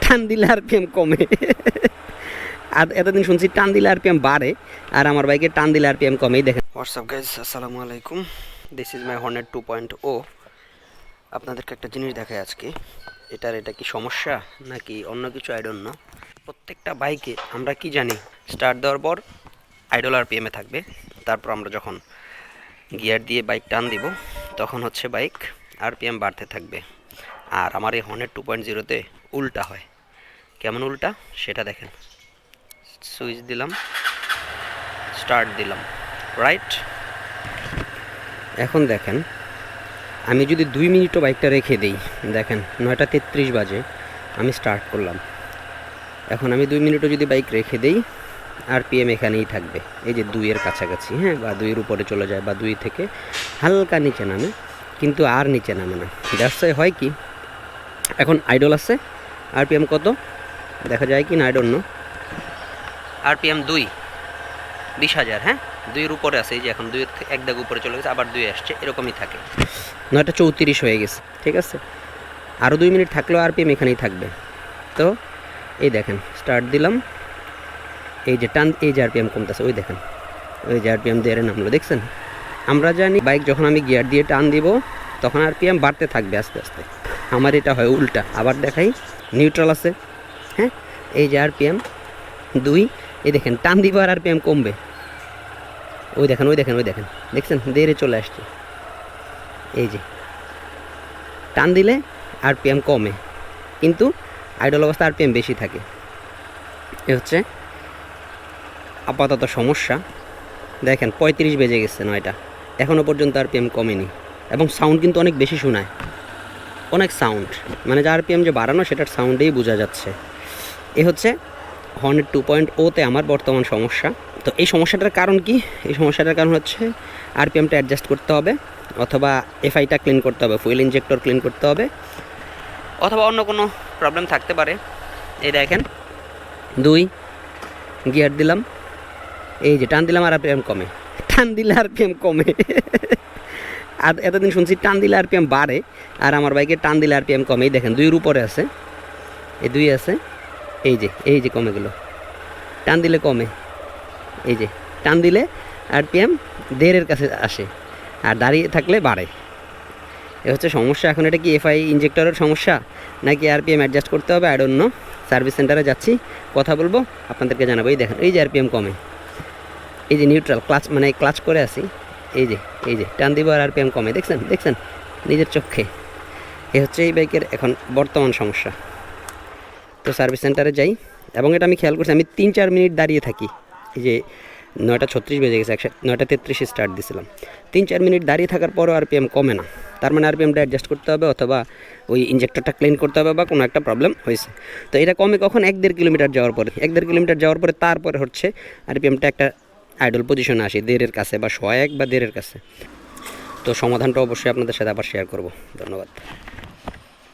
টান দিলে আরপিএম কমে। আর এতদিন শুনছি টান দিলে আরপিএম বাড়ে, আর আমার বাইকে টান দিলে আরপিএম কমেই। দেখেন হোয়াটসঅ্যাপ গাইজ, আসসালামু আলাইকুম, দিস ইজ মাই হর্নেট 2.0। আপনাদেরকে একটা জিনিস দেখাই আজকে। এটা কি সমস্যা নাকি অন্য কিছু, আই ডোন্ট নো। প্রত্যেকটা বাইকে আমরা কি জানি, স্টার্ট দেওয়ার পর আইডল আরপিএমে থাকবে, তারপর আমরা যখন গিয়ার দিয়ে বাইক টান দিব তখন হচ্ছে বাইক আরপিএম বাড়তে থাকবে। আর আমার এই হর্নেট 2.0তে উল্টা হয়। কেমন উল্টা সেটা দেখেন। সুইচ দিলাম, স্টার্ট দিলাম, রাইট। এখন দেখেন, আমি যদি 2 মিনিটও বাইকটা রেখে দিই, দেখেন 9:33 বাজে আমি স্টার্ট করলাম। এখন আমি 2 মিনিটও যদি বাইক রেখে দিই, আরপিএম এখানেই থাকবে, এই যে 2-এর কাছাকাছি, হ্যাঁ, বা 2-এর উপরে চলে যায়, বা 2 থেকে হালকা নিচে নামে, কিন্তু আর নিচে নামে না। দ্যাটস হয় কি, এখন আইডল আছে, আরপিএম কত দেখা যায় কি না, আই ডোন্ট নো। আরপিএম 20,000, হ্যাঁ, 2-এর উপরে আছে, এই যে এখন 2-এর এক দাগ উপরে চলে গেছে, আবার 2 আসছে, এরকমই থাকে। 9:34 হয়ে গেছে, ঠিক আছে। আরও 2 মিনিট থাকলেও আরপিএম এখানেই থাকবে। তো এই দেখেন, স্টার্ট দিলাম, এই যে টান, এই যে আরপিএম কমতেছে, ওই দেখেন, ওই যে আরপিএম দিয়ে নামলো, দেখছেন। আমরা জানি বাইক যখন আমি গিয়ার দিয়ে টান দিব তখন আরপিএম বাড়তে থাকবে আস্তে আস্তে। আমার এটা হয় উল্টা। আবার দেখাই, নিউট্রাল আছে, হ্যাঁ, এই যে আরপিএম 2, এই দেখেন টান দিব আর আরপিএম কমবে, ওই দেখেন, ওই দেখেন, ওই দেখেন, দেখছেন দেরে চলে আসছে। এই যে টান দিলে আরপিএম কমে, কিন্তু আইডল অবস্থা আরপিএম বেশি থাকে। এ হচ্ছে আপাতত সমস্যা। দেখেন 35 বেজে গেছে, 9টা, এখনও পর্যন্ত আরপিএম কমেনি, এবং সাউন্ড কিন্তু অনেক বেশি শোনায়, অনেক সাউন্ড, মানে যে আরপিএম যে বাড়ানো সেটার সাউন্ডেই বোঝা যাচ্ছে। এ হচ্ছে হর্নেট 2.0তে আমার বর্তমান সমস্যা। তো এই সমস্যাটার কারণ কি? এই সমস্যাটার কারণ হচ্ছে আরপিএমটা অ্যাডজাস্ট করতে হবে, অথবা এফআইটা ক্লিন করতে হবে, ফুয়েল ইনজেক্টর ক্লিন করতে হবে, অথবা অন্য কোনো প্রবলেম থাকতে পারে। এই দেখেন 2 গিয়ার দিলাম, এই যে টান দিলাম আর আরপিএম কমে, টান দিলে আরপিএম কমে। আর এতদিন শুনছি টান দিলে আরপিএম বাড়ে, আর আমার বাইকে টান দিলে আরপিএম কমে। এই দেখেন 2-এর উপরে আছে, এই 2 আছে, এই যে কমে গেল, টান দিলে কমে, এই যে টান দিলে আরপিএম 1.5-এর কাছে আসে, আর দাঁড়িয়ে থাকলে বাড়ে। এ হচ্ছে সমস্যা। এখন এটা কি এফআই ইনজেক্টরের সমস্যা নাকি আরপিএম অ্যাডজাস্ট করতে হবে, আই ডোন্ট নো। সার্ভিস সেন্টারে যাচ্ছি, কথা বলবো, আপনাদেরকে জানাবো। এই দেখেন, এই যে আরপিএম কমে, এই যে নিউট্রাল ক্লাচ, মানে ক্লাচ করে আসি, এই যে টান দিব আর আরপিএম কমে, দেখছেন নিজের চোখে। এ হচ্ছে এই বাইকের এখন বর্তমান সমস্যা। তো সার্ভিস সেন্টারে যাই, এবং এটা আমি খেয়াল করছি, আমি 3-4 মিনিট দাঁড়িয়ে থাকি। এই যে 9:36 বেজে গেছে, 9:33 স্টার্ট দিয়েছিলাম, 3-4 মিনিট দাঁড়িয়ে থাকার পরও আরপিএম কমে না। তার মানে আরপিএমটা অ্যাডজাস্ট করতে হবে, অথবা ওই ইনজেক্টরটা ক্লিন করতে হবে, বা কোনো একটা প্রবলেম হয়েছে। তো এটা কমে কখন? 1-1.5 কিলোমিটার যাওয়ার পরে, 1-1.5 কিলোমিটার যাওয়ার পরে তারপরে হচ্ছে আরপিএমটা একটা আইডল পজিশনে আসে, 1.5-এর কাছে, বা 1.5 বা 1.5-এর কাছে। তো সমাধানটা অবশ্যই আপনাদের সাথে আবার শেয়ার করব। ধন্যবাদ।